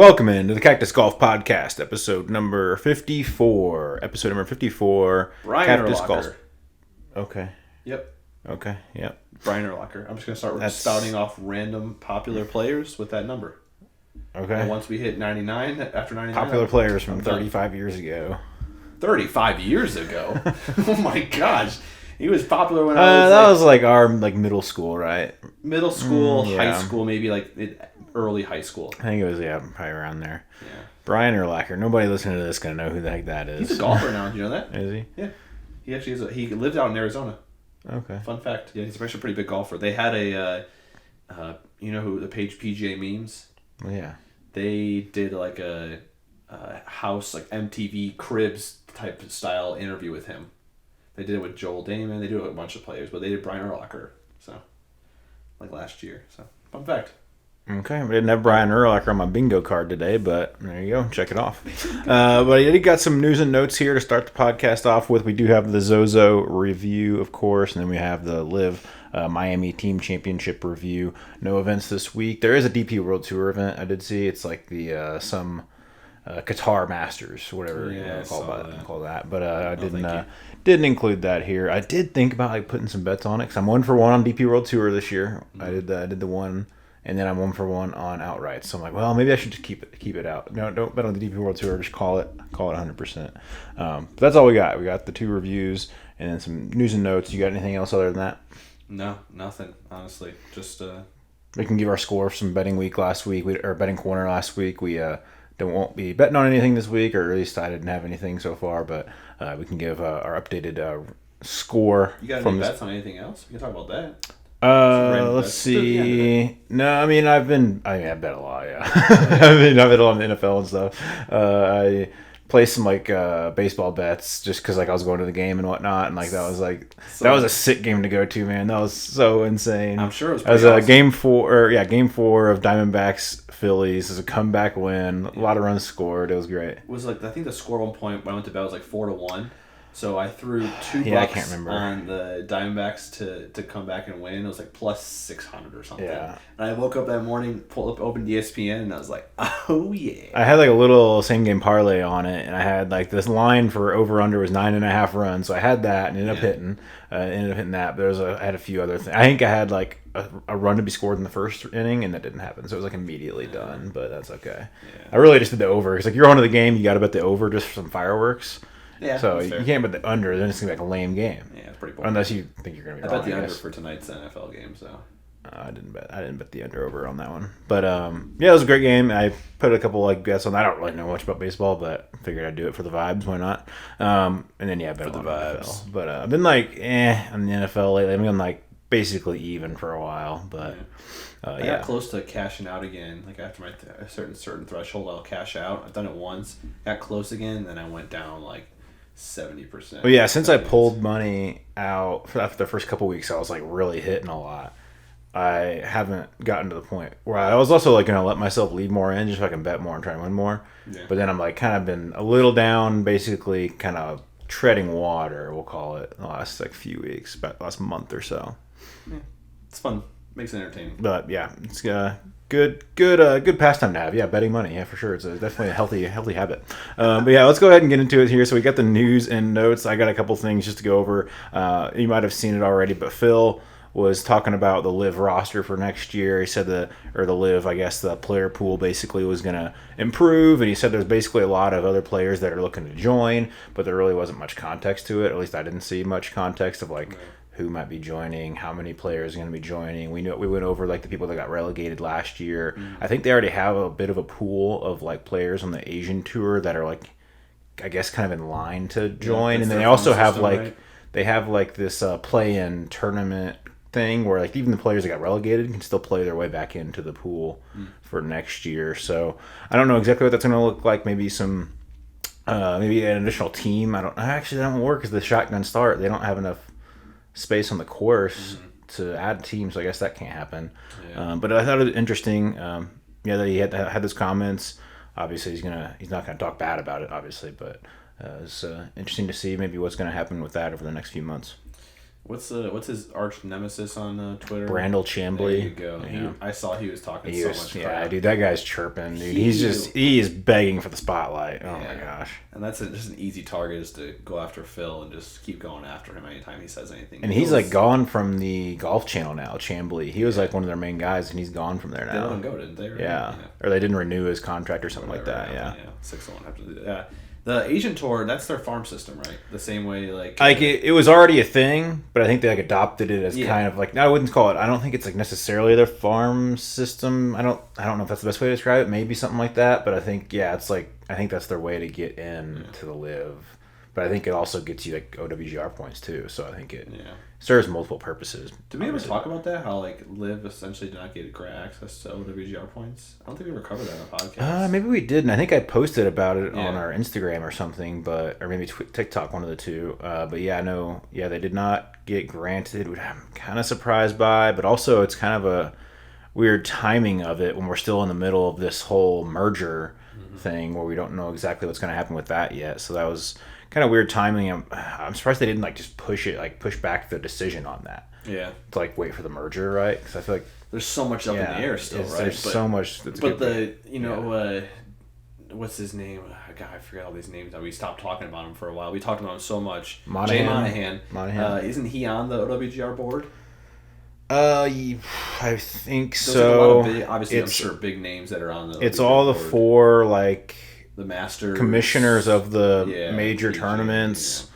Welcome into the Cactus Golf Podcast, episode number 54. Episode number 54. Brian Cactus Urlacher. Golf. Okay. Yep. Okay. Yep. Brian Urlacher. I'm just going to start spouting off random popular players with that number. Okay. And once we hit 99, after 99... Popular players from 35 years ago. 35 years ago? Oh my gosh. He was popular when I was... That was like our middle school, right? Middle school, yeah. high school, maybe early high school. I think it was, probably around there. Yeah. Brian Urlacher. Nobody listening to this is going to know who the heck that is. He's a golfer now. Do you know that? Is he? Yeah. He actually is. He lives out in Arizona. Okay. Fun fact. Yeah, he's actually a pretty big golfer. They had you know who the page PGA Memes? Well, yeah. They did like a house, like MTV Cribs type style interview with him. They did it with Joel Damon. They did it with a bunch of players, but they did Brian Urlacher. So, like last year. So, fun fact. Okay, we didn't have Brian Urlacher on my bingo card today, but there you go. Check it off. But I got some news and notes here to start the podcast off with. We do have the ZOZO review, of course, and then we have the LIV Miami Team Championship review. No events this week. There is a DP World Tour event I did see. It's like the some Qatar Masters, whatever you call that. But I didn't include that here. I did think about like putting some bets on it because I'm 1 for 1 on DP World Tour this year. Mm-hmm. I did the one. And then I'm 1 for 1 on outright. So I'm like, well, maybe I should just keep it out. No, don't bet on the DP World Tour. Just call it 100%. But that's all we got. We got the 2 reviews and then some news and notes. You got anything else other than that? No, nothing. Honestly, just we can give our score for some betting week last week, or betting corner last week. We won't be betting on anything this week, or at least I didn't have anything so far. But we can give our updated score. You got any bets on anything else? We can talk about that. Let's see. No, I mean I bet a lot. Yeah, I bet a lot on the NFL and stuff. I placed some like baseball bets just because like I was going to the game and whatnot, and like that was a sick game to go to, man. That was so insane. I'm sure it was. As a game 4 of Diamondbacks Phillies as a comeback win, a lot of runs scored. It was great. It was like I think the score at one point when I went to bed was like 4-1. So I threw $2 on the Diamondbacks to come back and win. It was like plus 600 or something. Yeah. And I woke up that morning, opened ESPN, and I was like, oh yeah. I had like a little same game parlay on it, and I had like this line for over under was 9.5 runs. So I had that and ended up hitting that. But I had a few other things. I think I had like a run to be scored in the first inning, and that didn't happen. So it was like immediately done, but that's okay. Yeah. I really just did the over. It's like you're on to the game, you got to bet the over just for some fireworks. Yeah, so you can't bet the under, then it's going to be like a lame game. Yeah, it's pretty boring. Unless you think you're going to be wrong. I bet the under for tonight's NFL game, so. I didn't bet the under over on that one. But yeah, it was a great game. I put a couple like bets on that. I don't really know much about baseball, but figured I'd do it for the vibes. Why not? And then I bet for the vibes. NFL. But I've been like on the NFL lately. I've been like basically even for a while, but I got close to cashing out again. Like after my certain threshold, I'll cash out. I've done it once. Got close again, and then I went down like 70%. Well, yeah, since I pulled money out for the first couple weeks, I was like really hitting a lot. I haven't gotten to the point where I was also like going to let myself leave more in just so I can bet more and try and win more. Yeah. But then I'm like kind of been a little down, basically kind of treading water, we'll call it, the last like few weeks, about last month or so. Yeah. It's fun. Makes it entertaining. But yeah, it's good pastime to have. Yeah, betting money. Yeah, for sure. It's definitely a healthy habit. But yeah, let's go ahead and get into it here. So we got the news and notes. I got a couple things just to go over. You might have seen it already, but Phil was talking about the LIV roster for next year. He said the LIV, I guess the player pool basically was going to improve, and he said there's basically a lot of other players that are looking to join, but there really wasn't much context to it. At least I didn't see much context of like who might be joining, how many players are going to be joining. We went over like the people that got relegated last year. I think they already have a bit of a pool of like players on the Asian tour that are like, I guess, kind of in line to join, and then they also have they have like this play-in tournament thing where like even the players that got relegated can still play their way back into the pool for next year. So I don't know exactly what that's going to look like. Maybe some maybe an additional team. That won't work because the shotgun start, they don't have enough space on the course to add teams, so I guess that can't happen. But I thought it was interesting that he had those comments. Obviously he's not gonna talk bad about it, obviously, but it's interesting to see maybe what's going to happen with that over the next few months. what's his arch nemesis on Twitter? Brandel Chambly. There you go. Yeah. I saw he was talking so much crap. Yeah, dude, that guy's chirping, dude. He is begging for the spotlight. Oh my gosh. And that's just an easy target, is to go after Phil and just keep going after him anytime he says anything. And he's like gone from the Golf Channel now, Chambly. He was like one of their main guys, and he's gone from there now. They let him go, didn't they? Right? Yeah. Or they didn't renew his contract or something like that. Yeah. 6-1 have to do that. Yeah. The Asian Tour, that's their farm system, right? The same way, like it was already a thing, but I think they like adopted it as kind of like, I wouldn't call it. I don't think it's like necessarily their farm system. I don't know if that's the best way to describe it. Maybe something like that, but I think it's like, I think that's their way to get in to the LIV. But I think it also gets you like OWGR points too. So I think it serves multiple purposes. Did we ever talk about that? How like LIV essentially did not get great access to OWGR points? I don't think we ever covered that on the podcast. Maybe we didn't. I think I posted about it on our Instagram or something, or maybe TikTok, one of the two. But yeah, I know. Yeah, they did not get granted, which I'm kind of surprised by. But also, it's kind of a weird timing of it when we're still in the middle of this whole merger thing, where we don't know exactly what's going to happen with that yet. So that was kind of weird timing. I'm surprised they didn't like just push back the decision on that. Yeah. To like wait for the merger, right? Because I feel like there's so much up in the air still, right? There's so much. That's but what's his name? God, I forget all these names. We stopped talking about him for a while. We talked about him so much. Jay Monahan. Isn't he on the OWGR board? I think so. There's a lot of big, obviously, I'm sure big names that are on the. It's all the board. 4 like the Masters commissioners of the major PGA, tournaments,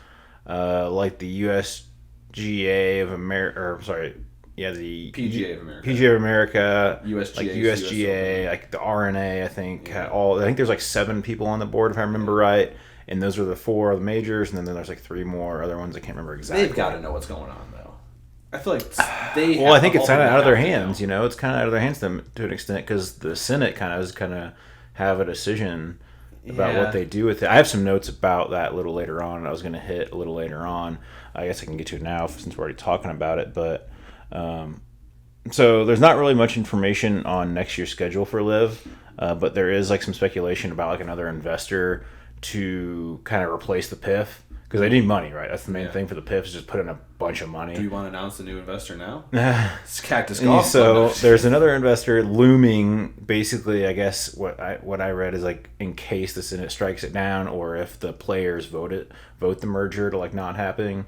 like the USGA of America, or sorry, the PGA of America, USGA, like the RNA. I think I think there's like 7 people on the board if I remember right, and those are the 4 of the majors, and then there's like 3 more other ones I can't remember exactly. They've got to know what's going on though. I feel like they. Well, I think it's kind of out of their hands. You know, it's kind of out of their hands to an extent, because the Senate kind of have a decision about what they do with it. I have some notes about that a little later on. I was going to hit a little later on. I guess I can get to it now since we're already talking about it. But so there's not really much information on next year's schedule for LIV, but there is like some speculation about like another investor to kind of replace the PIF. Because they need money, right? That's the main thing for the PIF, is just put in a bunch of money. Do you want to announce the new investor now? It's Cactus Golf. So there's another investor looming. Basically, I guess what I read is like, in case the Senate strikes it down, or if the players vote the merger to like not happening.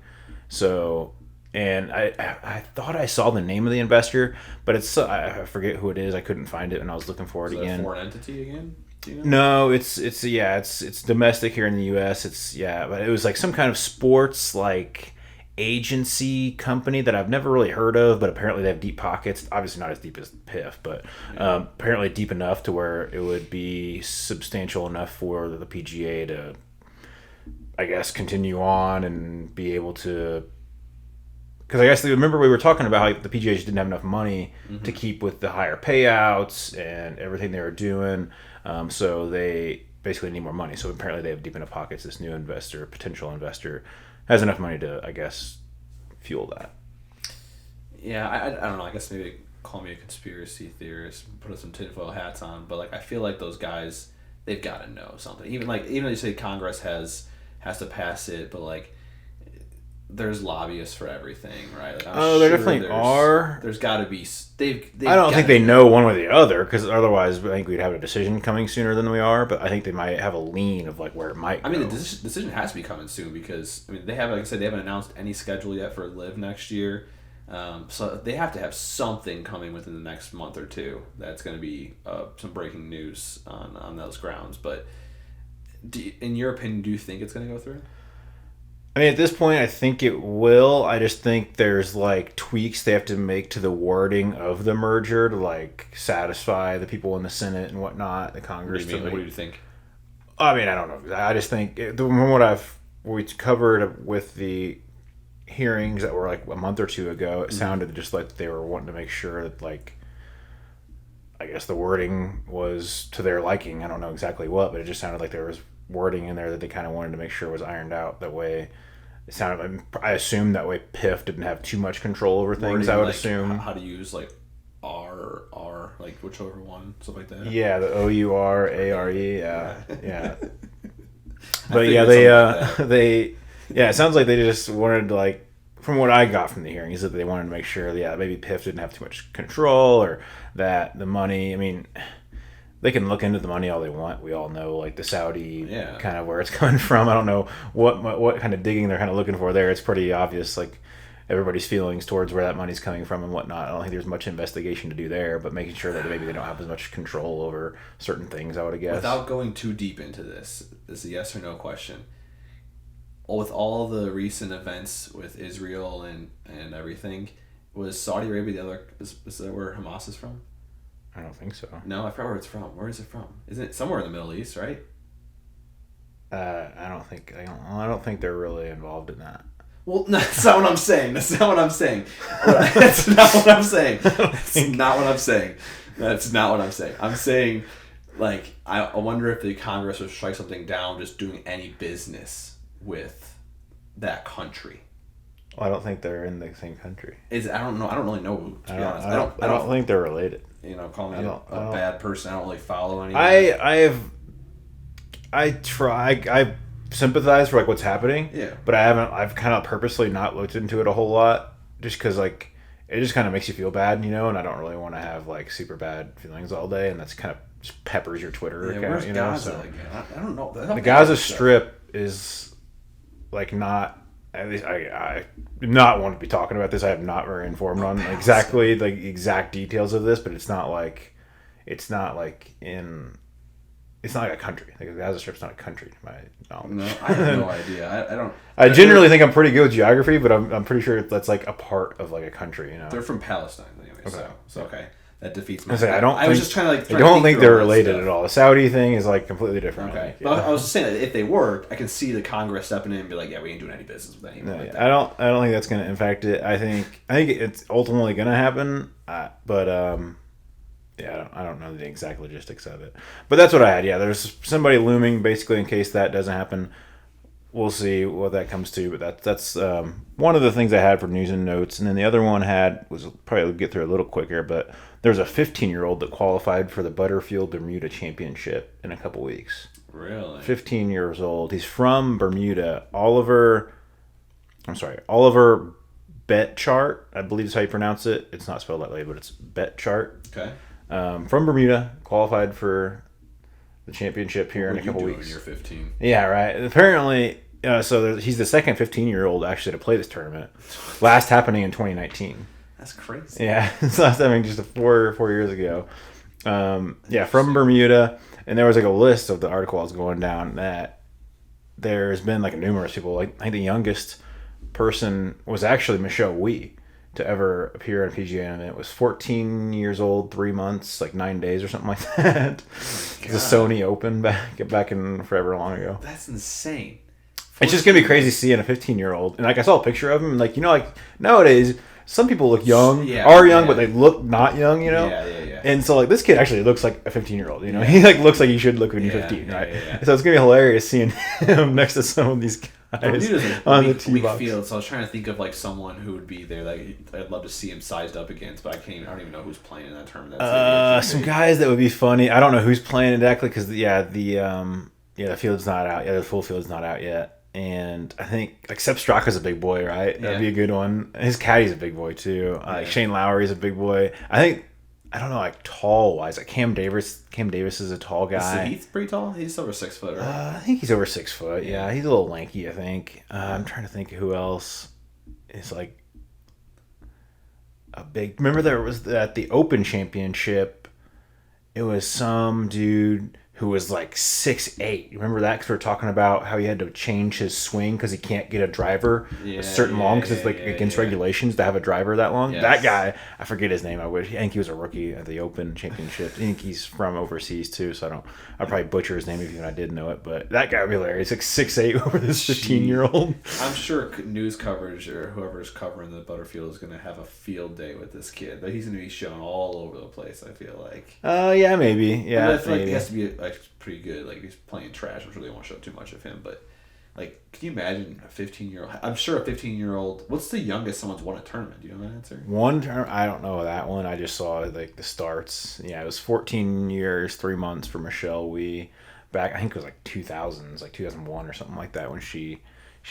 So, and I thought I saw the name of the investor, but I forget who it is. I couldn't find it, and I was looking for it again. Is it a foreign entity again? No, it's domestic here in the U.S. But it was like some kind of sports like agency company that I've never really heard of, but apparently they have deep pockets. Obviously not as deep as PIF, but apparently deep enough to where it would be substantial enough for the PGA to, I guess, continue on and be able to. Because I guess remember we were talking about how the PGA just didn't have enough money to keep with the higher payouts and everything they were doing. So they basically need more money. So apparently they have deep enough pockets. This new potential investor, has enough money to, I guess, fuel that. Yeah, I don't know. I guess maybe call me a conspiracy theorist, put some tinfoil hats on. But like, I feel like those guys, they've got to know something. Even though you say Congress has to pass it, but like, there's lobbyists for everything, right? Like, there definitely are. There's got to be. I don't think they know one way or the other, because otherwise I think we'd have a decision coming sooner than we are. But I think they might have a lean of like where it might go. I mean, the decision has to be coming soon, because they have, like I said, they haven't announced any schedule yet for LIV next year. So they have to have something coming within the next month or two. That's going to be some breaking news on those grounds. But in your opinion, do you think it's going to go through? I mean, at this point, I think it will. I just think there's like tweaks they have to make to the wording of the merger to like satisfy the people in the Senate and whatnot, the Congress. What do you think? I mean, I don't know. I just think from what we covered with the hearings that were like a month or two ago, it sounded just like they were wanting to make sure that like, I guess the wording was to their liking. I don't know exactly what, but it just sounded like there was wording in there that they kind of wanted to make sure was ironed out. That way, it sounded. I assume that way PIF didn't have too much control over things. Wording, I would assume how to use like R like whichever one, stuff like that. Yeah, the OURARE. Yeah. But yeah, they it sounds like they just wanted to like from what I got from the hearing is that they wanted to make sure, maybe PIF didn't have too much control, or that the money. I mean, they can look into the money all they want. We all know, like, the Saudi kind of where it's coming from. I don't know what kind of digging they're kind of looking for there. It's pretty obvious, like, everybody's feelings towards where that money's coming from and whatnot. I don't think there's much investigation to do there, but making sure that maybe they don't have as much control over certain things, I would guess. Without going too deep into this is a yes or no question. With all the recent events with Israel and everything, was Saudi Arabia the other? Is that where Hamas is from? I don't think so. No, I forgot where it's from. Where is it from? Isn't it somewhere in the Middle East, right? I don't think they're really involved in that. Well, no, that's not what I'm saying. That's not what I'm saying. That's not what I'm saying. That's not what I'm saying. That's not what I'm saying. I'm saying, like, I wonder if the Congress would strike something down just doing any business with that country. Well, I don't think they're in the same country. I don't know. I don't really know, to be honest. I don't think they're related. You know, call me a bad person. I don't really follow anything. I sympathize for, like, what's happening. Yeah. But I've kind of purposely not looked into it a whole lot, just because, like, it just kind of makes you feel bad, you know, and I don't really want to have, like, super bad feelings all day, and that's kind of just peppers your Twitter account, where's you know. Gaza So again? I don't know. the Gaza Strip is, like, not. At least I not want to be talking about this. I am not very informed on exactly the exact details of this, but it's not like a country. Like, the Gaza Strip's not a country, to my knowledge. No, I have no idea. I don't. I generally think I'm pretty good with geography, but I'm pretty sure that's, like, a part of, like, a country. You know, They're from Palestine, anyway. Okay. So okay, that defeats my. I was just trying to, I don't think they're related at all. The Saudi thing is, like, completely different. Okay, but I was just saying that if they were, I can see the Congress stepping in and be like, "Yeah, we ain't doing any business with anyone." Like that. I don't think that's going to impact it. I think it's ultimately going to happen, but I don't know the exact logistics of it. But that's what I had. Yeah, there's somebody looming basically in case that doesn't happen. We'll see what that comes to, but that's one of the things I had for news and notes. And then the other one was probably get through a little quicker, but there's a 15-year-old that qualified for the Butterfield Bermuda Championship in a couple weeks. Really? 15 years old. He's from Bermuda. Oliver Betchart, I believe is how you pronounce it. It's not spelled that way, but it's Betchart. Okay. From Bermuda, qualified for the championship here in a couple weeks. You're 15. Yeah, right. Apparently, he's the second 15-year-old actually to play this tournament. Last happening in 2019. That's crazy. Yeah, it's last happening just 4 years ago. From Bermuda, and there was, like, a list of the article I was going down that there's been, like, numerous people. Like, I think the youngest person was actually Michelle Wie to ever appear on PGA Tournament. It was 14 years old, 3 months, like 9 days or something like that. The Sony Open back in forever long ago. That's insane. It's just gonna be crazy seeing a 15-year-old, and, like, I saw a picture of him, and, like, you know, like, nowadays some people look young, but they look not young, you know. Yeah. And so, like, this kid actually looks like a 15-year-old, you know. He, like, looks like he should look when he's 15, right? Yeah. So it's gonna be hilarious seeing him next to some of these guys on the tee box. Field, so I was trying to think of, like, someone who would be there. Like, I'd love to see him sized up against, but I don't even know who's playing in that tournament. Some guys that would be funny. I don't know who's playing exactly because the field's not out. Yeah, the full field's not out yet. And I think, like, Sepp Straka's a big boy, right? That'd be a good one. His caddy's a big boy too. Shane Lowry's a big boy. I don't know, like, tall wise. Like, Cam Davis is a tall guy. He's pretty tall. He's over 6 foot, right? I think he's over 6 foot. Yeah, he's a little lanky. I think. I'm trying to think of who else is, like, a big. Remember there was at the Open Championship. It was some dude who was, like, 6'8". You remember that? Because we were talking about how he had to change his swing because he can't get a driver a certain long because it's, like, against regulations to have a driver that long. Yes. That guy, I forget his name. I think he was a rookie at the Open Championship. I think he's from overseas too, so I'd probably butcher his name even I did know it. But that guy would be hilarious. Like 6'8" over this 15-year-old. I'm sure news coverage or whoever's covering the Butterfield is going to have a field day with this kid. But he's going to be shown all over the place, I feel like. Yeah, maybe. Yeah, I feel like he has to be pretty good. Like, he's playing trash. I'm sure they won't show too much of him, but, like, can you imagine a 15-year-old? I'm sure a 15-year-old. What's the youngest someone's won a tournament? Do you know that answer? One term, I don't know that one. I just saw, like, the starts. Yeah, it was 14 years, 3 months for Michelle Wie. Back, I think it was like 2000s, like 2001 or something like that when she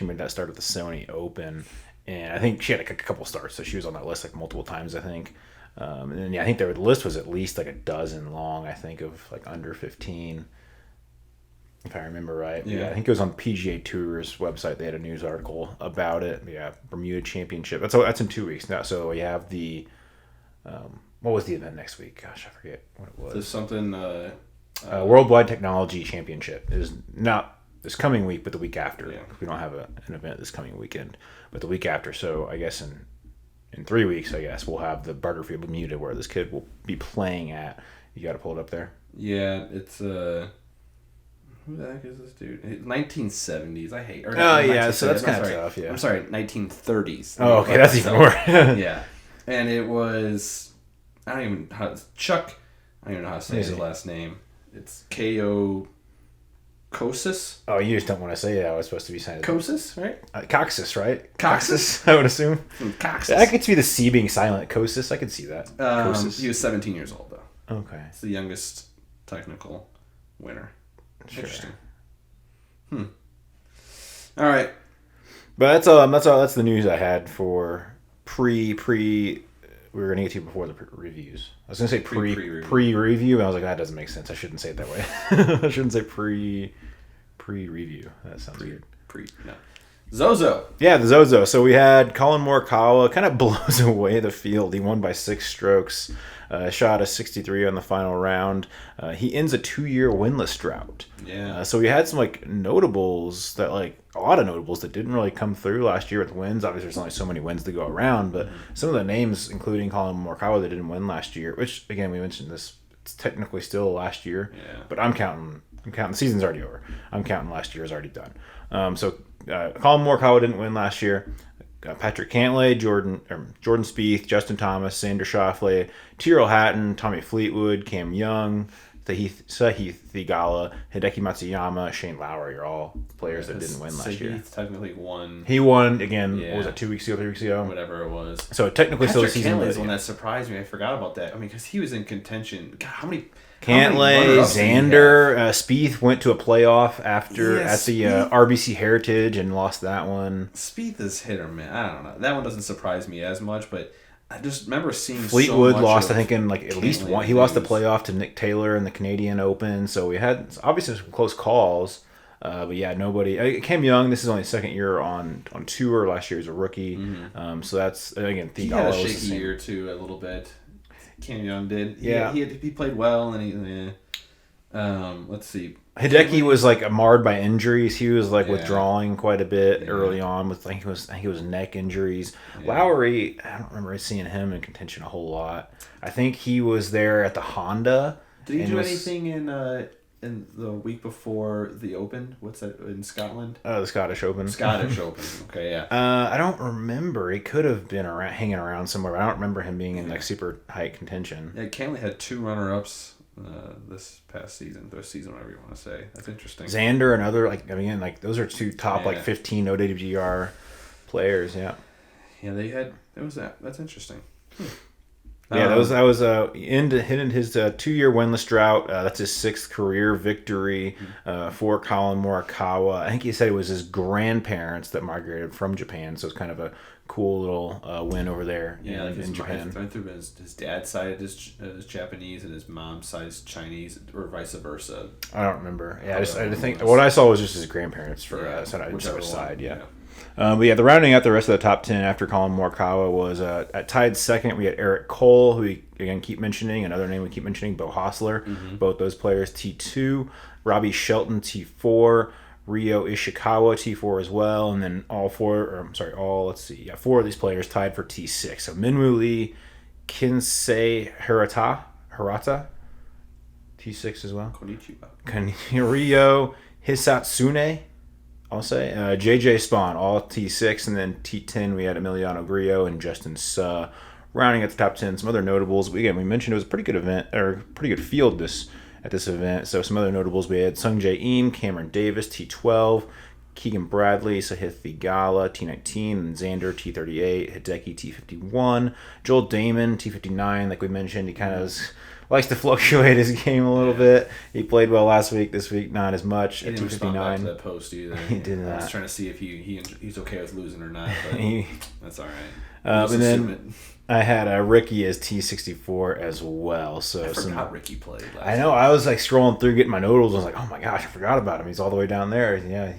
made that start at the Sony Open. and I think she had like a couple starts, so she was on that list like multiple times, I think. And then, yeah, I think the list was at least like a dozen long, I think, of like under 15, if I remember right. Yeah, I think it was on PGA Tour's website. They had a news article about it. Yeah, Bermuda Championship. That's in 2 weeks now. So we have the what was the event next week? Gosh, I forget what it was. There's something. Worldwide Technology Championship is not this coming week, but the week after. Yeah. We don't have an event this coming weekend, but the week after. So I guess in 3 weeks, I guess we'll have the Butterfield Bermuda where this kid will be playing at. You got to pull it up there. Yeah, it's who the heck is this dude? 1970s. I hate. Yeah, so that's kind of tough. Yeah, I'm sorry, 1930s. Oh, okay, that's even more. Yeah, and it was I don't even know how to say his last name. It's Ko Kosis. Oh, you just don't want to say it. I was supposed to be saying Kosis, right? Coxis, right? Coxis, I would assume. Coxis. I could see the C being silent. Kosis, I could see that. He was 17 years old though. Okay, it's the youngest technical winner. Sure. Interesting. All right, but that's the news I had for pre. We were gonna get to before the reviews. I was gonna say pre-review, and I was like, that doesn't make sense. I shouldn't say it that way. I shouldn't say pre-review. That sounds weird. No. ZOZO. Yeah, the ZOZO. So we had Colin Morikawa kind of blows away the field. He won by 6 strokes. Shot a 63 on the final round. He ends a 2-year winless drought. Yeah. So we had some like notables that like a lot of notables that didn't really come through last year with wins. Obviously, there's only so many wins to go around, but some of the names, including Colin Morikawa, that didn't win last year. Which again, we mentioned this. It's technically still last year. Yeah. But I'm counting. The season's already over. I'm counting last year is already done. So Colin Morikawa didn't win last year. Patrick Cantlay, Jordan Spieth, Justin Thomas, Xander Schauffele, Tyrrell Hatton, Tommy Fleetwood, Cam Young, Sahith Theegala, Hideki Matsuyama, Shane Lowry are all players that didn't win last year. Technically won. He won again. What was it, 2 weeks ago, 3 weeks ago? Whatever it was. So technically still a season. Patrick Cantlay is one that surprised me. I forgot about that. I mean, because he was in contention. God, how many? Cantlay, Xander, Spieth went to a playoff at the RBC Heritage and lost that one. Spieth is hit or miss. I don't know. That one doesn't surprise me as much, but I just remember seeing Fleetwood so much lost, I think, in like at least one. He lost the playoff to Nick Taylor in the Canadian Open. So we had obviously some close calls. But yeah, nobody. Cam Young, this is only his second year on tour. Last year he was a rookie. So that's, again, he had a shaky year too, a little bit. Cam Young did. Yeah. He played well, and let's see. Hideki was like marred by injuries. He was like withdrawing quite a bit early on with I think it was neck injuries. Yeah. Lowry, I don't remember seeing him in contention a whole lot. I think he was there at the Honda. Did he do anything in the week before the Open? What's that in Scotland? The Scottish Open. Scottish Open. Okay, yeah. I don't remember. He could have been hanging around somewhere. But I don't remember him being in like super high contention. Yeah, Cantlay had 2 runner-ups this past season, whatever you want to say. That's interesting. Xander, another those are 2 top 15 OWGR players. Yeah. Yeah, they had. That's interesting. Yeah, that was hitting his 2-year winless drought. That's his 6th career victory for Colin Morikawa. I think he said it was his grandparents that migrated from Japan, so it's kind of a cool little win over there in Japan. I through his dad's side is Japanese and his mom's side is Chinese, or vice versa. I don't remember. Yeah, I think what I saw was just his grandparents for whichever side. Yeah. But yeah, the rounding out the rest of the top 10 after Colin Morikawa was at tied second. We had Eric Cole, who we again keep mentioning, another name we keep mentioning, Bo Hostler. Both those players T2, Robbie Shelton T4, Ryo Ishikawa T4 as well, and then four of these players tied for T6. So Minwoo Lee, Kinsei Hirata, T6 as well. Konnichiwa. Ryo Hisatsune, I'll say. JJ Spawn, all T6, and then T10 we had Emiliano Grillo and Justin Suh. Rounding at the top 10, some other notables. We mentioned it was a pretty good event, or pretty good field at this event. So some other notables, we had Sungjae Im, Cameron Davis, T12, Keegan Bradley, Sahith Theegala, T19, and Xander, T38, Hideki, T51, Joel Damon, T59, like we mentioned, he kind of likes to fluctuate his game a little bit. He played well last week. This week, not as much. He At didn't respond back to 259. that post either. He did I was not. trying to see if he's okay with losing or not, but that's all right. And then I had Ricky as T64 as well. So I forgot Ricky played. I know. I was like scrolling through getting my totals. I was like, oh my gosh, I forgot about him. He's all the way down there. Yeah,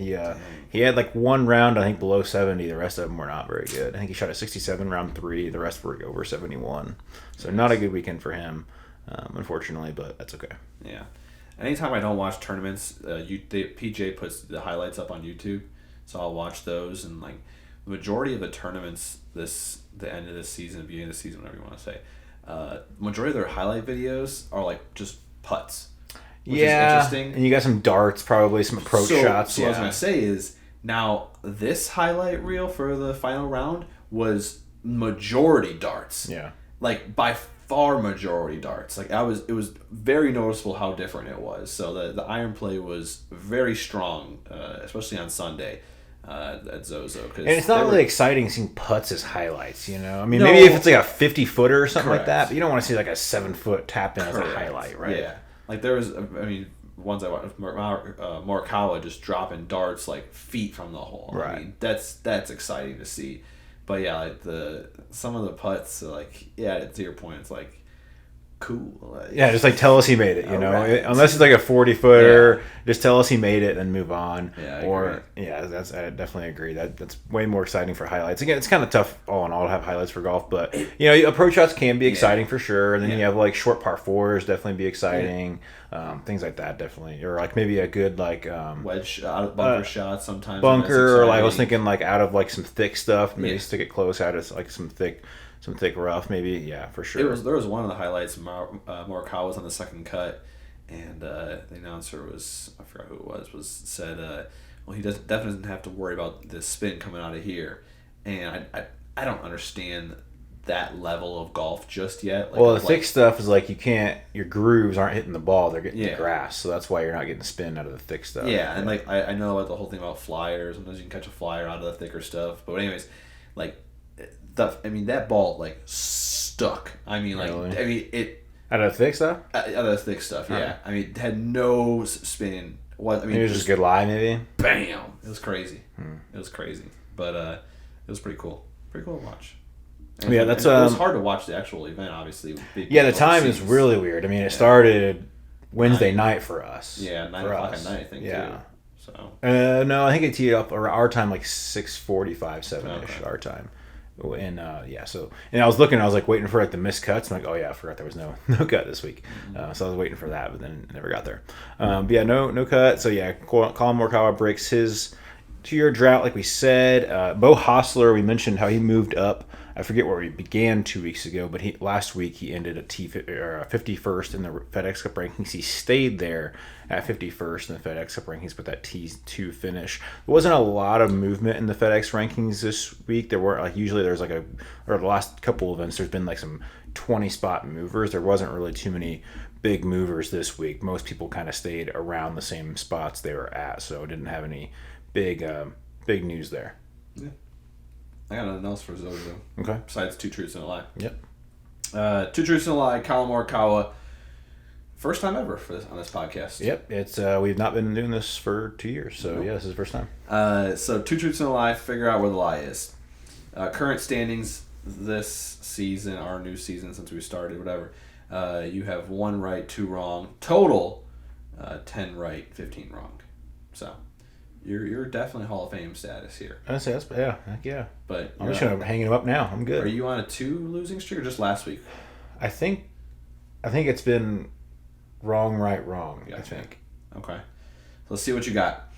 he had like one round, I think, below 70. The rest of them were not very good. I think he shot a 67 round 3. The rest were over 71. So not a good weekend for him, unfortunately, but that's okay. Yeah. Anytime I don't watch tournaments, PJ puts the highlights up on YouTube, so I'll watch those. And like the majority of the tournaments, the end of this season, beginning of the season, whatever you want to say, majority of their highlight videos are like just putts. Which is interesting. And you got some darts, probably some approach shots. So what I was gonna say is now this highlight reel for the final round was majority darts. Yeah. Like by far majority darts. Like it was very noticeable how different it was. So the iron play was very strong, especially on Sunday at ZOZO. And it's not really exciting seeing putts as highlights, you know? I mean, maybe if it's like a 50-footer or something like that, but you don't want to see like a 7-foot tap in as a highlight, right? Yeah. Like there was, ones I watched, Morikawa just dropping darts like feet from the hole. Right. I mean, that's exciting to see. But yeah, like some of the putts, like to your point, it's like cool. Like, just like tell us he made it, you know. Right. Unless it's like a 40-footer, just tell us he made it and move on. Yeah, I definitely agree. That's way more exciting for highlights. Again, it's kind of tough all in all to have highlights for golf, but you know, approach shots can be exciting for sure. And then you have like short par 4s definitely be exciting. Things like that definitely, or like maybe a good like wedge out of bunker shot sometimes. Bunker, or like I was thinking like out of like some thick stuff, maybe stick it close out of like some thick rough, maybe. For sure. There was one of the highlights. Morikawa was on the second cut, and the announcer I forgot who it was said, well, he definitely doesn't have to worry about the spin coming out of here, and I don't understand that level of golf just yet. Like, the thick stuff is like your grooves aren't hitting the ball, they're getting the grass, so that's why you're not getting spin out of the thick stuff. And like I know about the whole thing about flyers. Sometimes you can catch a flyer out of the thicker stuff, but anyways, like that ball like stuck. Really? It out of the thick stuff. Out of the thick stuff, yeah. I mean, it had no spin. It was just a good lie, maybe. Bam! It was crazy. It was crazy, but it was pretty cool. Pretty cool to watch. And it was hard to watch the actual event, obviously. The time is really weird. I mean, it started Wednesday night for us. 9 o'clock at night, I think. Yeah. Too. So. No, I think it teed up our time like 6:45, 7ish our time. And so I was looking, I was like waiting for like the missed cuts. I'm like, oh yeah, I forgot there was no cut this week. So I was waiting for that, but then it never got there. No cut. So yeah, Colin Morikawa breaks his 2-year drought, like we said. Bo Hostler, we mentioned how he moved up. I forget where we began 2 weeks ago, but last week he ended at 51st in the FedEx Cup rankings. He stayed there at 51st in the FedEx Cup rankings with that T2 finish. There wasn't a lot of movement in the FedEx rankings this week. There weren't, like usually there's like the last couple events, there's been like some 20 spot movers. There wasn't really too many big movers this week. Most people kind of stayed around the same spots they were at, so didn't have any big news there. Yeah. I got nothing else for ZOZO. Okay. Besides 2 truths and a lie. Yep. 2 truths and a lie. Colin Morikawa. First time ever on this podcast. Yep. It's we've not been doing this for 2 years, so this is the first time. So 2 truths and a lie. Figure out where the lie is. Current standings this season, our new season since we started, whatever. You have 1 right, 2 wrong. Total, 10 right, 15 wrong. So. You're definitely Hall of Fame status here. I say that's heck yeah. But I'm just gonna hang him up now. I'm good. Are you on a 2 losing streak or just last week? I think it's been wrong, right, wrong. Gotcha. I think. Okay. So let's see what you got.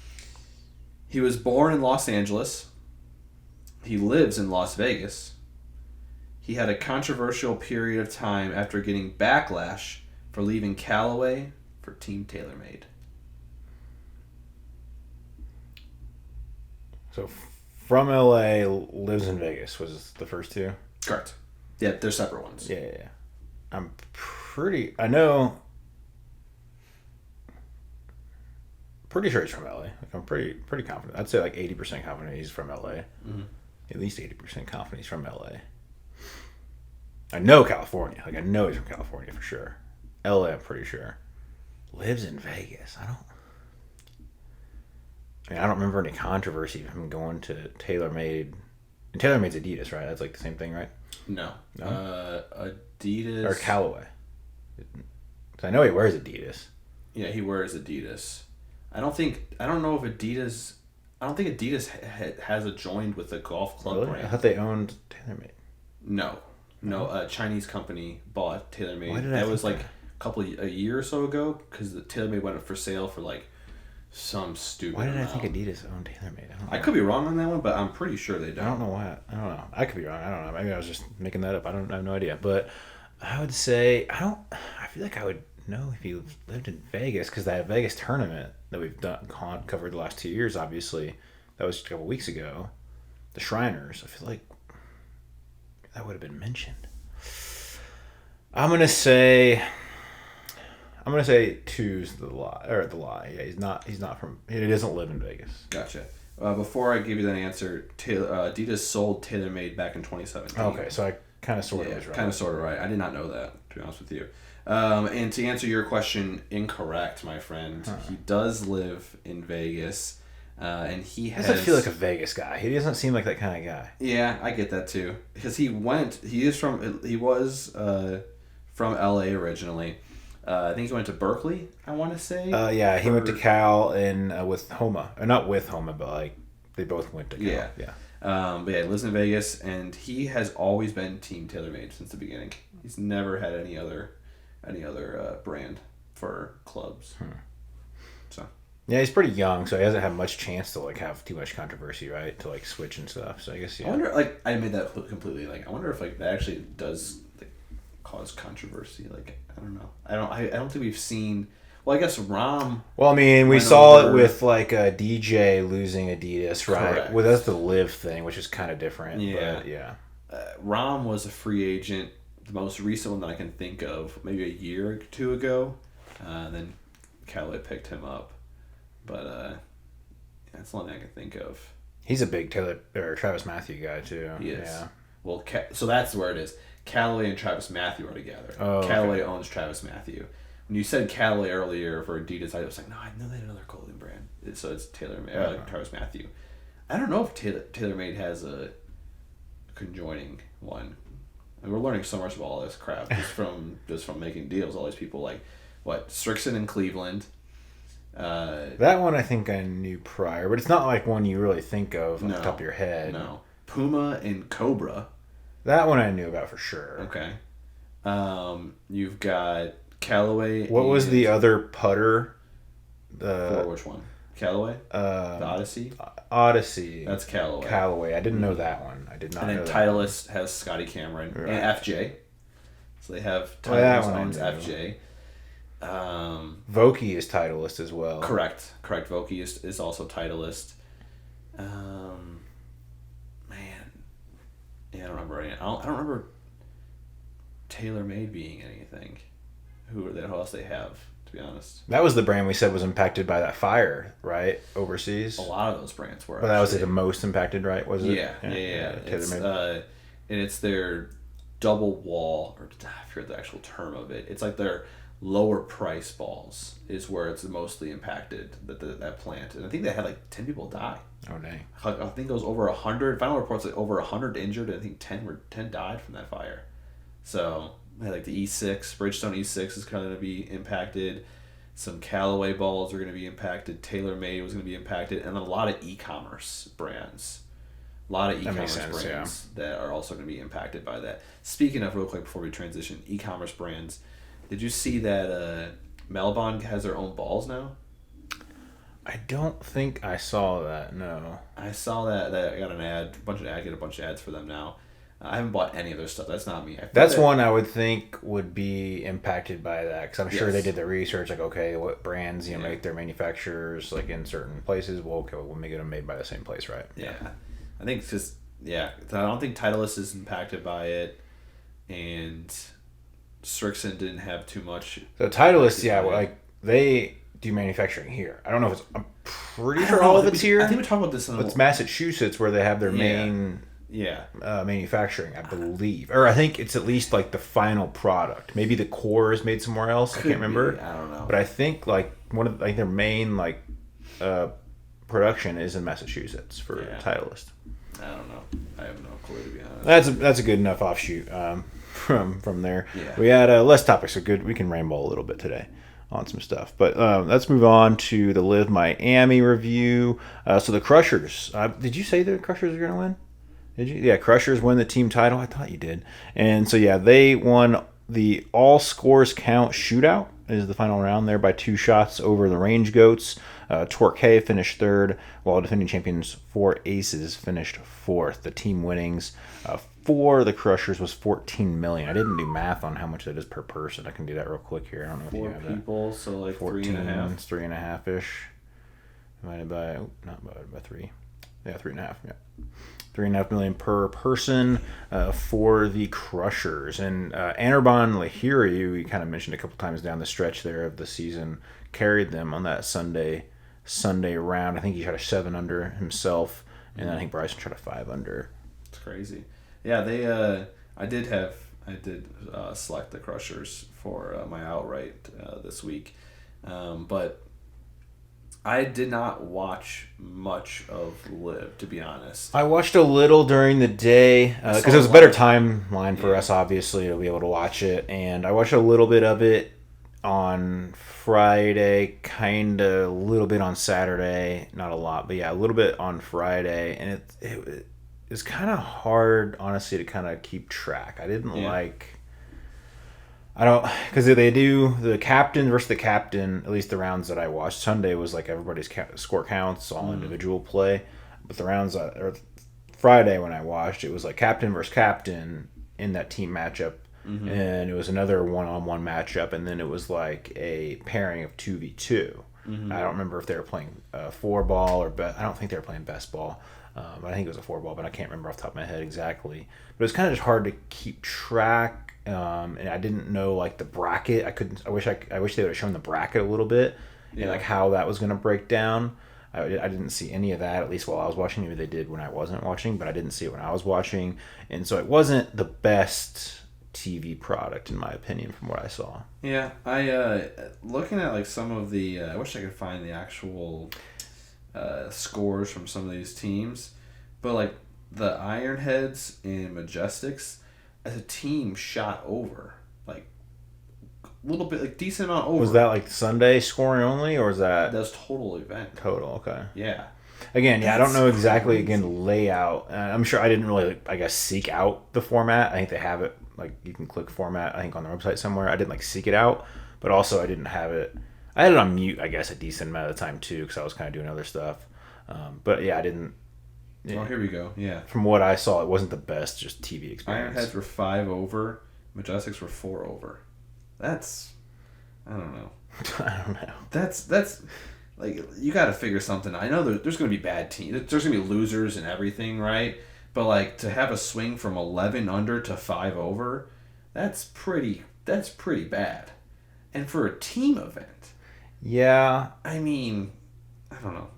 He was born in Los Angeles. He lives in Las Vegas. He had a controversial period of time after getting backlash for leaving Callaway for Team TaylorMade. So, from LA, lives in Vegas was the first 2? Correct. Yeah, they're separate ones. Yeah. I'm pretty sure he's from LA. Like, I'm pretty confident. I'd say like 80% confident he's from LA. Mm-hmm. At least 80% confident he's from LA. I know California. Like, I know he's from California for sure. LA, I'm pretty sure. Lives in Vegas. I don't remember any controversy of him going to TaylorMade. And TaylorMade's Adidas, right? That's like the same thing, right? No. Adidas. Or Callaway. Because I know he wears Adidas. Yeah, he wears Adidas. I don't know if Adidas. I don't think Adidas has a joined with the golf club Really? brand. I thought they owned TaylorMade. No, a Chinese company bought TaylorMade. Why did I that was think like a year or so ago because the TaylorMade went up for sale for like some stupid. Why did amount. I think Adidas owned TaylorMade? I could be wrong on that one, but I'm pretty sure they don't. I don't know why. I don't know. I could be wrong. I don't know. Maybe I was just making that up. I have no idea. But I would say I feel like I would know if you lived in Vegas because that Vegas tournament that we've covered the last 2 years, obviously, that was a couple weeks ago. The Shriners. I feel like that would have been mentioned. I'm gonna say two's the lie or the lie. Yeah, he's not from. He doesn't live in Vegas. Gotcha. Before I give you that answer, Adidas sold TaylorMade back in 2017. Okay, so I kind of sort of was right. Kind of sort of right. I did not know that, to be honest with you. And to answer your question, incorrect, my friend. He does live in Vegas, and he has. Doesn't feel like a Vegas guy. He doesn't seem like that kind of guy. Yeah, I get that too. Because he was from LA originally. I think he went to Berkeley, I want to say. Yeah, he went to Cal and with Homa. Or not with Homa, but like they both went to Cal. Yeah. Yeah. But yeah, he lives in Vegas, and he has always been Team TaylorMade since the beginning. He's never had any other brand for clubs. So. Yeah, he's pretty young, so he hasn't had much chance to like have too much controversy, right? To like switch and stuff. So I guess yeah. I wonder, like, I made that completely. Like, I wonder if like that actually does like cause controversy. Like, I don't know. I don't think we've seen. Well, I guess Rom. Well, I mean, we saw it with like a DJ losing Adidas, right? Correct. Well, that's the LIV thing, which is kind of different. Yeah. But yeah. Rom was a free agent. The most recent one that I can think of, maybe a year or two ago. Then Callaway picked him up. But that's the only thing I can think of. He's a big Travis Matthew guy too. He is. Yeah. Well, so that's where it is. Callaway and Travis Matthew are together. Oh, Callaway okay. owns Travis Matthew. When you said Callaway earlier for Adidas, I was like, no, I know they had another clothing brand. So it's Travis Matthew. I don't know if TaylorMade has a conjoining one. And we're learning so much about all this crap just from making deals. All these people like Strixon in Cleveland. That one I think I knew prior, but it's not like one you really think of on the top of your head. No. Puma and Cobra. That one I knew about for sure. Okay. You've got Callaway. What was the other putter? For which one? Callaway? The Odyssey? Odyssey. That's Callaway. Callaway. I didn't know that one. I did not know that. And then Titleist has Scotty Cameron and FJ. So they have that Titleist one I owns knew. FJ. Vokey is Titleist as well. Correct. Vokey is also Titleist. Yeah, I don't remember any. I don't remember TaylorMade being anything. Who else they have? To be honest, that was the brand we said was impacted by that fire, right? Overseas. A lot of those brands were. But that was the most impacted, right? Was it? Yeah. TaylorMade. And it's their double wall, or I forget the actual term of it. It's like their lower price balls is where it's mostly impacted. That plant, and I think they had like 10 people die. Oh dang! I think it was over 100. Final reports like over 100 injured. And I think 10 died from that fire. So like the E6, Bridgestone E6 is kind of going to be impacted. Some Callaway balls are going to be impacted. TaylorMade was going to be impacted, and a lot of e-commerce brands. A lot of e-commerce brands that are also going to be impacted by that. Speaking of, real quick before we transition, e-commerce brands. Did you see that Melbon has their own balls now? I don't think I saw that. No. I saw that I got an ad, I get a bunch of ads for them now. I haven't bought any of their stuff. That's not me. That's one I would think would be impacted by that because I'm sure they did the research. Like, okay, what brands make their manufacturers like in certain places? Well, okay, we'll make them made by the same place, right? Yeah, I think it's just I don't think Titleist is impacted by it, and Strixon didn't have too much. So Titleist, like they do manufacturing here. I don't know if it's. I'm pretty sure all of it's here. I think we talked about this. It's Massachusetts where they have their main Yeah. manufacturing, I believe, or I think it's at least like the final product. Maybe the core is made somewhere else. I can't remember. I don't know. But I think like one of like their main like production is in Massachusetts for Titleist. I don't know. I have no clue, to be honest. That's a good enough offshoot from there. Yeah. We had less topics, so good. We can ramble a little bit today on some stuff. But let's move on to the LIV Miami review. So the Crushers. Did you say the Crushers are going to win? Did you? Yeah, Crushers win the team title. I thought you did. And so, yeah, they won the all scores count shootout. Is the final round there by 2 shots over the Range Goats. Torquay finished third, while defending champions 4 Aces finished fourth. The team winnings for the Crushers was $14 million. I didn't do math on how much that is per person. I can do that real quick here. I don't know if you have that. 4 people, so like 14, 3.5. 3.5-ish. Divided by, not divided by 3. Yeah, 3.5. Yeah. $3.5 million per person for the Crushers. And Anirban Lahiri, who we kind of mentioned a couple times down the stretch there of the season, carried them on that Sunday round. I think he shot a 7 under himself, and then I think Bryson shot a 5 under. It's crazy. Yeah, they. I did select the Crushers for my outright this week, but I did not watch much of LIV, to be honest. I watched a little during the day because it was a better timeline for us, obviously, to be able to watch it. And I watched a little bit of it on Friday, kind of a little bit on Saturday, not a lot, but yeah, a little bit on Friday. And it was kind of hard, honestly, to kind of keep track. I didn't because they do the captain versus the captain, at least the rounds that I watched. Sunday was like everybody's score counts, all individual play. But the rounds, or Friday when I watched, it was like captain versus captain in that team matchup. Mm-hmm. And it was another one-on-one matchup. And then it was like a pairing of 2v2. Mm-hmm. I don't remember if they were playing 4-ball or I don't think they were playing best ball. But I think it was a 4-ball, but I can't remember off the top of my head exactly. But it was kind of just hard to keep track. And I didn't know like the bracket. I wish they would have shown the bracket a little bit and like how that was going to break down. I didn't see any of that, at least while I was watching. Maybe they did when I wasn't watching, but I didn't see it when I was watching. And so it wasn't the best TV product in my opinion from what I saw. Yeah, I looking at like some of the I wish I could find the actual scores from some of these teams, but like the Ironheads and Majestics as a team shot over like a little bit, like decent amount over. Was that like Sunday scoring only, or was that was total event? Total, okay. Yeah. Again, I don't know exactly again layout. I'm sure I didn't really I guess seek out the format. I think they have it like you can click format. I think on the website somewhere. I didn't like seek it out, but also I didn't have it. I had it on mute, I guess, a decent amount of the time too, because I was kind of doing other stuff. But yeah, I didn't. Oh, here we go. Yeah. From what I saw, it wasn't the best just TV experience. Ironheads were 5 over. Majestics were 4 over. That's, I don't know. I don't know. That's like you got to figure something. I know there's going to be bad teams. There's going to be losers and everything, right? But like to have a swing from 11 under to 5 over, that's pretty bad. And for a team event. Yeah. I mean, I don't know.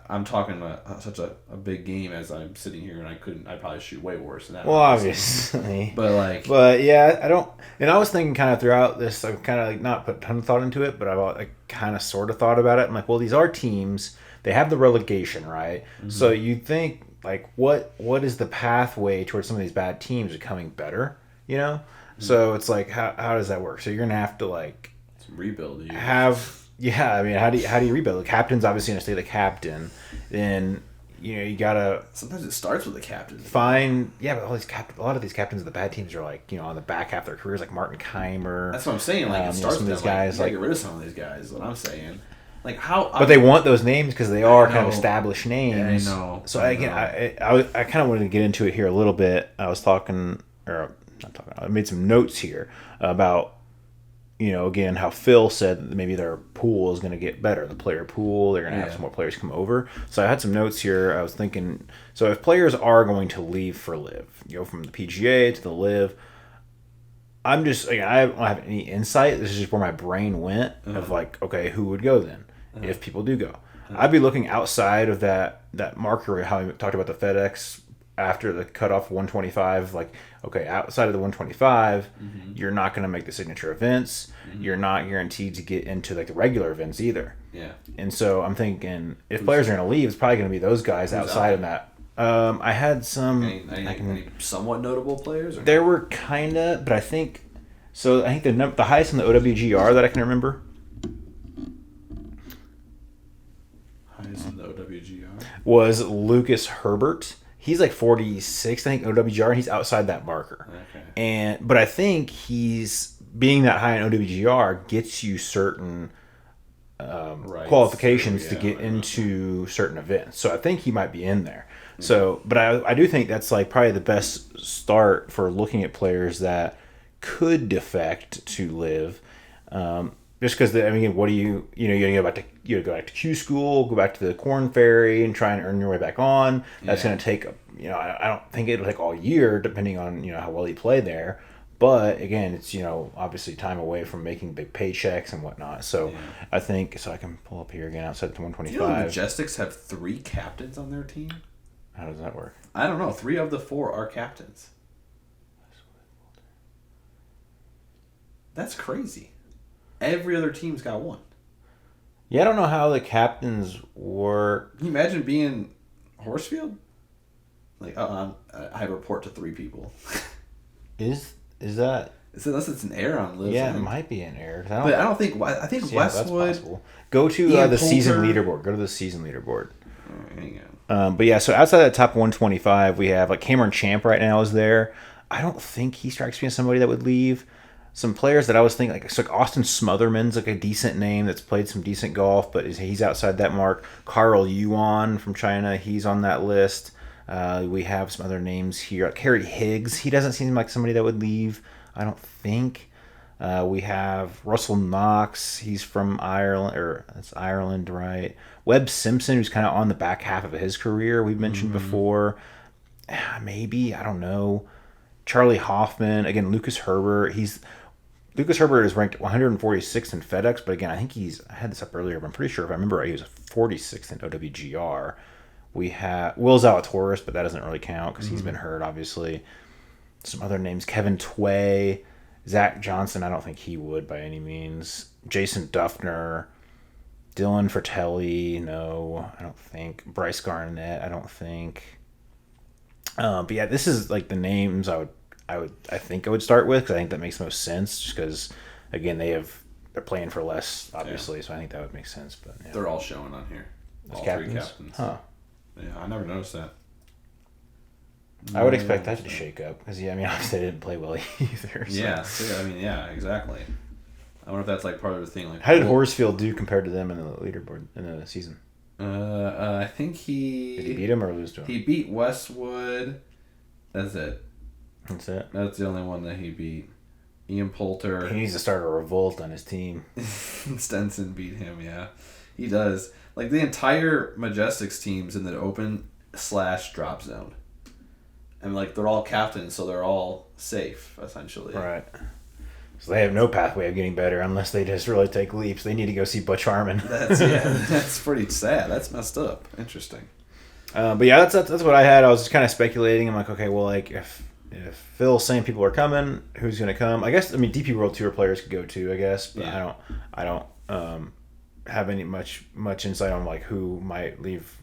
I'm talking about such a big game as I'm sitting here, and I'd probably shoot way worse than that. Well, obviously. But yeah, I don't, and I was thinking kind of throughout this, I kind of like not put a ton of thought into it, but I kind of sort of thought about it. I'm like, well, these are teams, they have the relegation, right? Mm-hmm. So you'd think, like, what is the pathway towards some of these bad teams becoming better, you know? Mm-hmm. So it's like, how does that work? So you're going to have to, like, rebuild. Yeah, I mean, how do you rebuild? The captain's obviously going to stay the captain. Then, you gotta. Sometimes it starts with the captain. But a lot of these captains of the bad teams are like, on the back half of their careers, like Martin Keimer. That's what I'm saying. Like, it starts with these guys. Like, get rid of some of these guys. Is what I'm saying. Like how. But they want those names because they are kind of established names. Yeah, I know. So I kind of wanted to get into it here a little bit. I made some notes here about. Again, how Phil said that maybe their pool is going to get better. The player pool, they're going to have some more players come over. So I had some notes here. I was thinking, so if players are going to leave for LIV, from the PGA to the LIV, I don't have any insight. This is just where my brain went of like, okay, who would go then if people do go? I'd be looking outside of that marker, how we talked about the FedEx after the cutoff of 125, like, okay, outside of the 125, Mm-hmm. you're not going to make the signature events. Mm-hmm. You're not guaranteed to get into like the regular events either. Yeah. And so I'm thinking if players are going to leave, it's probably going to be those guys outside of that. I had some. Any somewhat notable players? Or there were kind of, but I think so. I think the highest in the OWGR that I can remember highest in the OWGR was Lucas Herbert. He's like 46, I think, OWGR, and he's outside that marker. Okay. But I think he's being that high in OWGR gets you certain qualifications to get into certain events. So I think he might be in there. Mm-hmm. So, but I do think that's like probably the best start for looking at players that could defect to live. Just because, I mean, what do you go back to Q school, go back to the Corn Ferry, and try and earn your way back on. That's going to take, I don't think it'll take all year, depending on how well you play there. But again, it's obviously time away from making big paychecks and whatnot. So I think I can pull up here again outside to 125. Do Majestics have 3 captains on their team? How does that work? I don't know. 3 of the 4 are captains. That's crazy. Every other team's got 1. Yeah, I don't know how the captains work. Can you imagine being Horsfield? Like, I report to 3 people. Is that? Unless it's an error on Liv's Yeah, end. it might be an error. But I don't think. I think Westwood. That's possible. Go to the season leaderboard. Go to the season leaderboard. Hang on. But yeah, so outside that top 125, we have like Cameron Champ right now is there. I don't think he strikes me as somebody that would leave. Some players that I was thinking, like Austin Smotherman's like a decent name that's played some decent golf, but he's outside that mark. Carl Yuan from China, he's on that list. We have some other names here. Like Harry Higgs, he doesn't seem like somebody that would leave, I don't think. We have Russell Knox, he's from Ireland, or that's Ireland, right? Webb Simpson, who's kind of on the back half of his career, we've mentioned before. Maybe, I don't know. Charlie Hoffman, again, Lucas Herbert, Lucas Herbert is ranked 146th in FedEx, but again, I think I had this up earlier, but I'm pretty sure if I remember right, he was 46th in OWGR. We have Will Zalatoris, but that doesn't really count because he's been hurt, obviously. Some other names, Kevin Tway, Zach Johnson, I don't think he would by any means. Jason Duffner, Dylan Fratelli, no, I don't think. Bryce Garnett, I don't think. But yeah, this is like the names I think I would start with because I think that makes most sense. Just because, again, they're playing for less, obviously, so I think that would make sense. But yeah. They're all showing on here. All 3 captains. Huh. Yeah, I never noticed that. I would expect that to shake up because obviously they didn't play well either. So. Yeah, exactly. I wonder if that's like part of the thing. Like, how did Horsfield do compared to them in the leaderboard in the season? I think did he beat him or lose to him? He beat Westwood. That's it. That's it. That's the only one that he beat. Ian Poulter. He needs to start a revolt on his team. Stenson beat him. Yeah, he does. Like the entire Majestics team's in the open/drop zone, and like they're all captains, so they're all safe essentially. Right. So they have no pathway of getting better unless they just really take leaps. They need to go see Butch Harmon. That's pretty sad. That's messed up. Interesting. But yeah, that's what I had. I was just kind of speculating. I'm like, okay, well, like if Phil's saying people are coming, who's going to come? I guess DP World Tour players could go too. I guess, but yeah. I don't have any much insight on like who might leave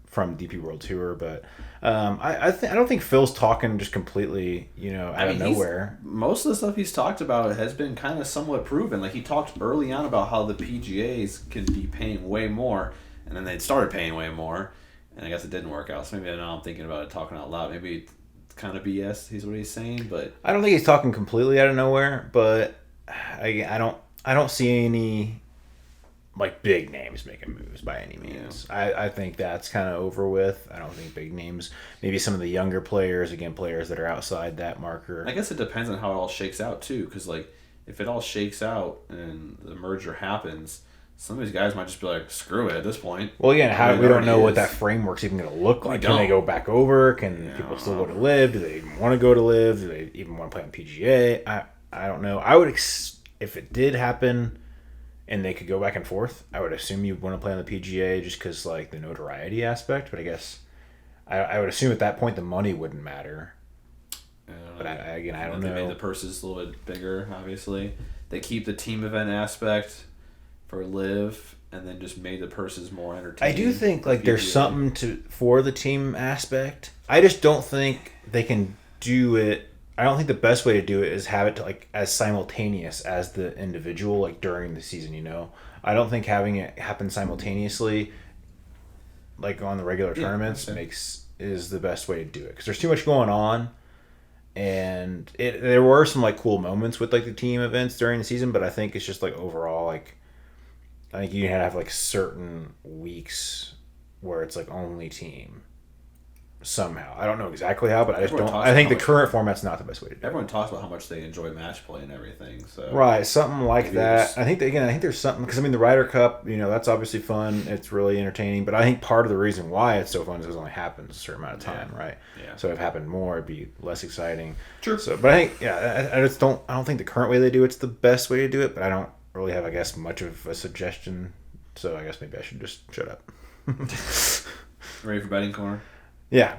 from DP World Tour, but I don't think Phil's talking just completely out of nowhere. Most of the stuff he's talked about has been kind of somewhat proven. Like he talked early on about how the PGAs can be paying way more, and then they started paying way more, and I guess it didn't work out. So maybe now I'm thinking about it talking out loud. Maybe it's kind of BS. He's what he's saying, but I don't think he's talking completely out of nowhere. But I don't see any like big names making moves by any means. Yeah. I think that's kind of over with. I don't think big names. Maybe some of the younger players, again, players that are outside that marker. I guess it depends on how it all shakes out too, because like if it all shakes out and the merger happens, some of these guys might just be like, screw it at this point. Well, again, we don't know what that framework's even going to look like. Can they go back over? Can people still go to LIV? Do they even want to go to LIV? Do they even want to play on PGA? I don't know. I would if it did happen and they could go back and forth, I would assume you'd want to play on the PGA just because like the notoriety aspect. But I guess I would assume at that point the money wouldn't matter. But I don't know. They made the purses a little bit bigger, obviously. They keep the team event aspect for LIV, and then just made the purses more entertaining. I do think like there's something for the team aspect. I just don't think they can do it. I don't think the best way to do it is have it like as simultaneous as the individual like during the season. I don't think having it happen simultaneously, like on the regular tournaments, is the best way to do it because there's too much going on. And there were some like cool moments with like the team events during the season, but I think it's just like overall like I think you have like certain weeks where it's like only team somehow. I don't know exactly how, but I just don't. I think the current format's not the best way to do it. Everyone talks about how much they enjoy match play and everything. So right, something like that. I think I think there's something because I mean the Ryder Cup, that's obviously fun. It's really entertaining, but I think part of the reason why it's so fun is because it only happens a certain amount of time, right? Yeah. So if it happened more, it'd be less exciting. True. So, but I think I just don't. I don't think the current way they do it's the best way to do it, but I don't really have, I guess, much of a suggestion. So I guess maybe I should just shut up. Ready for betting corner? Yeah.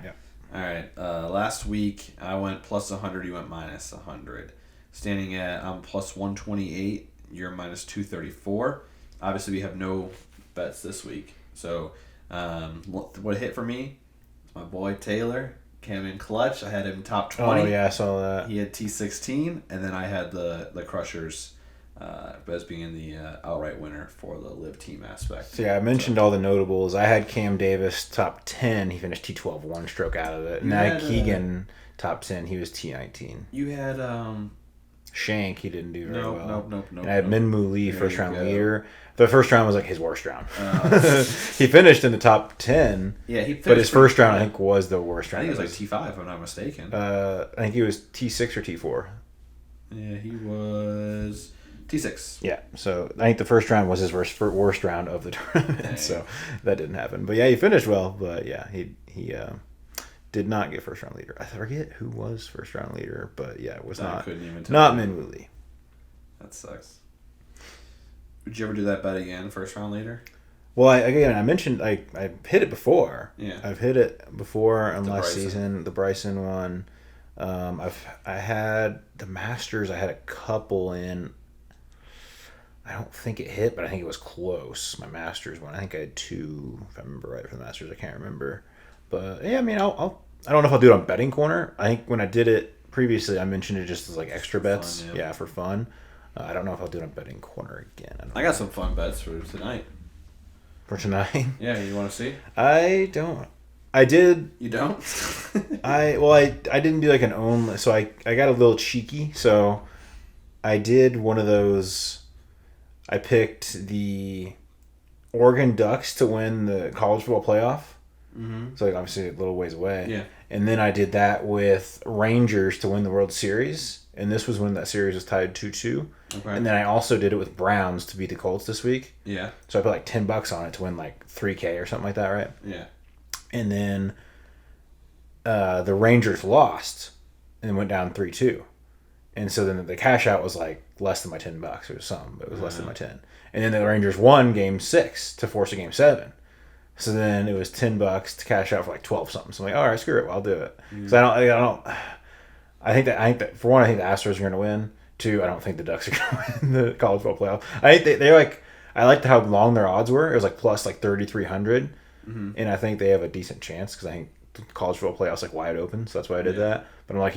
All right. Last week I went plus 100. You went minus 100. Standing at plus 128. You're minus 234. Obviously, we have no bets this week. So what hit for me? It's my boy Taylor. Came in clutch. I had him top 20. Oh yeah, I saw that. He had T16, and then I had the Crushers as being the outright winner for the LIV team aspect. So I mentioned all the notables. I had Cam Davis top 10. He finished T12, one stroke out of it. And I had Keegan top 10. He was T19. You had Shank. He didn't do very well. Nope. And I had Minwoo Lee, first round leader. The first round was like his worst round. He finished in the top 10. Yeah, he finished. But his first round, I think, was the worst round. I think it was like T5, if I'm not mistaken. I think he was T6 or T4. Yeah, he was T6. Yeah, so I think the first round was his worst round of the tournament, so that didn't happen. But yeah, he finished well, but yeah, he did not get first round leader. I forget who was first round leader, but yeah, it was not Minwoo Lee. That sucks. Would you ever do that bet again, first round leader? Well, I mentioned I hit it before. Yeah, I've hit it before in last season, the Bryson one. I had the Masters. I had a couple in. I don't think it hit, but I think it was close. My Masters one. I think I had 2, if I remember right, for the Masters. I can't remember, but yeah, I mean, I don't know if I'll do it on Betting Corner. I think when I did it previously, I mentioned it just as like extra bets, for fun. I don't know if I'll do it on Betting Corner again. I got some fun bets for tonight. For tonight? Yeah, you want to see? I don't. I did. You don't? I didn't do like an own. So I got a little cheeky. So I did one of those. I picked the Oregon Ducks to win the college football playoff. Mm-hmm. So like obviously a little ways away. Yeah. And then I did that with Rangers to win the World Series. And this was when that series was tied 2-2. Okay. And then I also did it with Browns to beat the Colts this week. Yeah. So I put like $10 on it to win like $3K or something like that, right? Yeah. And then the Rangers lost and went down 3-2. And so then the cash out was like less than my $10 or something, but it was less than my 10. And then the Rangers won game 6 to force a game 7. So then it was $10 to cash out for like 12 something. So I'm like, all right, screw it, well, I'll do it. Because I think that for one, I think the Astros are going to win. 2, I don't think the Ducks are going to win the college football playoff. I think they're like, I liked how long their odds were. It was like plus like 3,300, and I think they have a decent chance because I think the college football playoffs like wide open. So that's why I did that. But I'm like,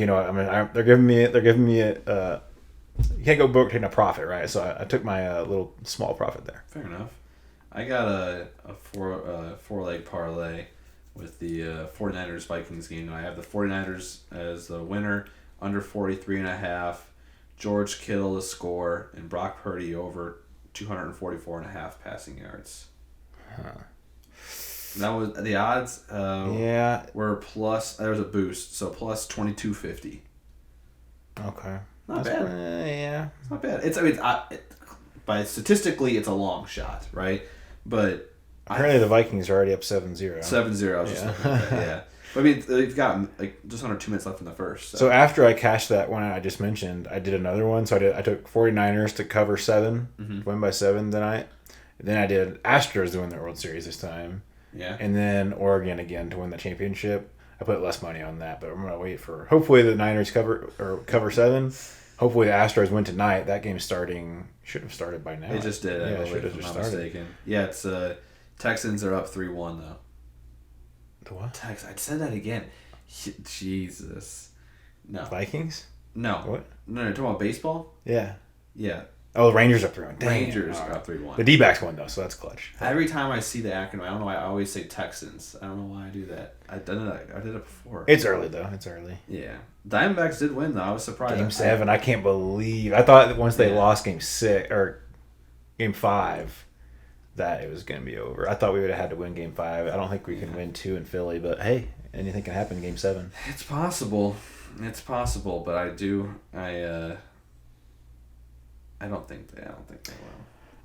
they're giving me a. You can't go book taking a profit, right? So I took my little small profit there. Fair enough. I got a four leg parlay with the 49ers Vikings game. I have the 49ers as the winner, under 43.5. George Kittle to score, and Brock Purdy over 244.5 passing yards. Huh. That was the odds. Were plus. There was a boost, so plus 2250. Okay. Not bad. It's not bad. By statistically, it's a long shot, right? But apparently the Vikings are already up 7-0. 7-0. I was just looking at that, yeah. But I mean, they've got like just under 2 minutes left in the first. So after I cashed that one I just mentioned, I did another one. So I took 49ers to cover 7, win by 7 tonight. And then I did Astros to win the World Series this time. Yeah. and then Oregon again to win the championship. I put less money on that, but I'm gonna wait for hopefully the Niners cover 7. Hopefully the Astros win tonight. That game's starting. Should have started by now. It just did. Yeah, I it should believe, have if I'm just not started. mistaken. Yeah, it's Texans are up 3-1 though. The what? I'd said that again. Jesus. No. Vikings? No. What? No, you're talking about baseball? Yeah. Yeah. Oh, the Rangers up 3-1. Rangers All are right. up 3-1. The D-backs won though, so that's clutch. Every time I see the acronym, I don't know why I always say Texans. I don't know why I do that. I did it before. It's early though. It's early. Yeah. Diamondbacks did win though. I was surprised. Game 7. I can't believe. I thought that once they lost Game 6 or Game 5, that it was going to be over. I thought we would have had to win Game 5. I don't think we can win 2 in Philly, but hey, anything can happen in Game 7. It's possible. It's possible, but I don't think they will.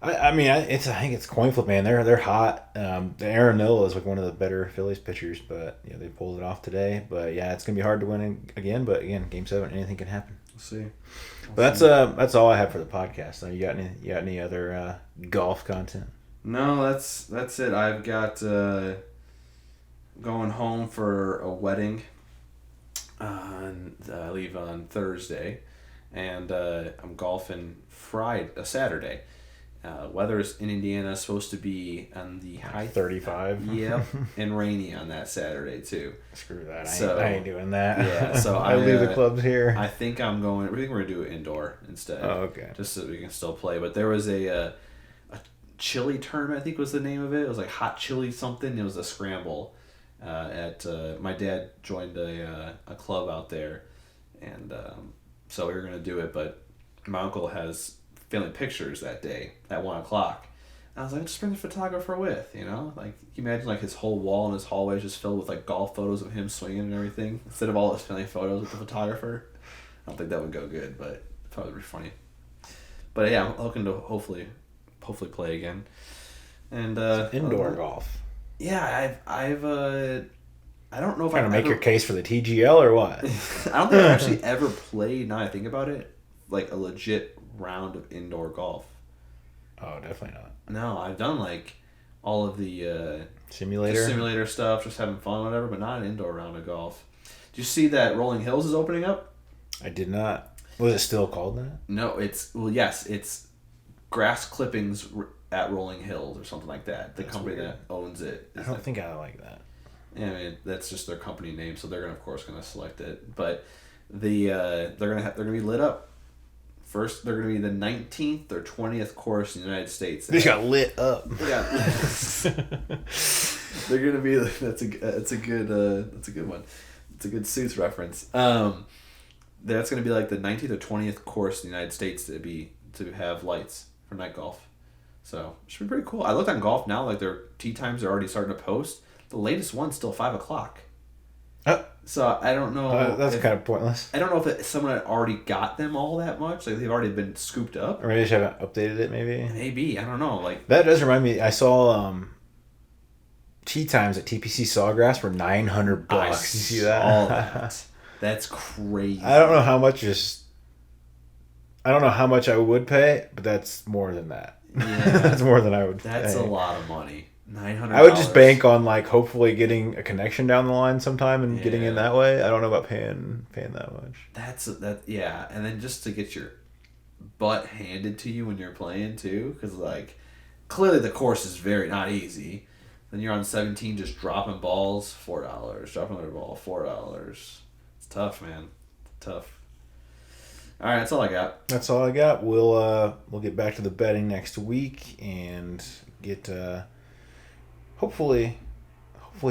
I mean, I think it's coin flip, man. They're hot. Aaron Nola is like one of the better Phillies pitchers, but they pulled it off today. But yeah, it's gonna be hard to win again. But again, Game 7, anything can happen. We'll see. But that's all I have for the podcast. So you got any other golf content? No, that's it. I've got going home for a wedding. I leave on Thursday, and I'm golfing Saturday. Weather's in Indiana is supposed to be on the high 35. Yep, and rainy on that Saturday too. Screw that. I ain't doing that. Yeah, so I leave the clubs here. I think we're gonna do it indoor instead. Oh, okay. Just so we can still play. But there was a chili tournament, I think was the name of it. It was like hot chili something. It was a scramble. My dad joined a club out there, and so we were gonna do it. But my uncle has family pictures that day at 1:00. I was like, just bring the photographer with, like you imagine like his whole wall in his hallway is just filled with like golf photos of him swinging and everything instead of all his family photos with the photographer. I don't think that would go good, but probably be funny. But yeah, I'm looking to hopefully play again. And indoor golf. Yeah, I don't know if Trying to I've make ever, your case for the TGL or what? I don't think I've actually ever played. Now I think about it, like a legit round of indoor golf. Oh, definitely not. No, I've done like all of the simulator stuff, just having fun, whatever, but not an indoor round of golf. Did you see that Rolling Hills is opening up? I did not. Was it still called that? No, it's grass clippings at Rolling Hills or something like that. The That's company weird. that owns it. I don't think I like that. Yeah, I mean that's just their company name, so they're of course gonna select it. But they're gonna be lit up. First, they're gonna be the 19th or 20th course in the United States. They got lit up. Yeah, they're gonna be. That's a good one. It's a good Suits reference. That's gonna be like the 19th or 20th course in the United States to have lights for night golf. So it should be pretty cool. I looked on Golf Now, like their tee times are already starting to post. The latest one's still 5:00. So I don't know. That's kind of pointless. I don't know if someone had already got them all that much. Like they've already been scooped up. Or maybe they just haven't updated it. Maybe I don't know. Like that does remind me. I saw tee times at TPC Sawgrass for $900. You see that? All that. That's crazy. I don't know how much I would pay, but that's more than that. Yeah, that's more than I would. That's pay. a lot of money. $900. I would just bank on like hopefully getting a connection down the line sometime and getting in that way. I don't know about paying that much. Yeah, and then just to get your butt handed to you when you're playing too, because like clearly the course is very not easy. Then you're on 17 just dropping balls, $4. Dropping another ball, $4. It's tough, man. It's tough. All right, that's all I got. That's all I got. We'll get back to the betting next week and get hopefully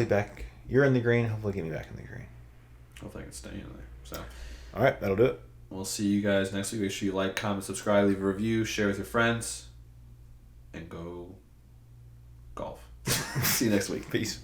back. You're in the green. Hopefully get me back in the green. Hopefully I can stay in there. So, all right, that'll do it. We'll see you guys next week. Make sure you like, comment, subscribe, leave a review, share with your friends, and go golf. See you next week. Peace.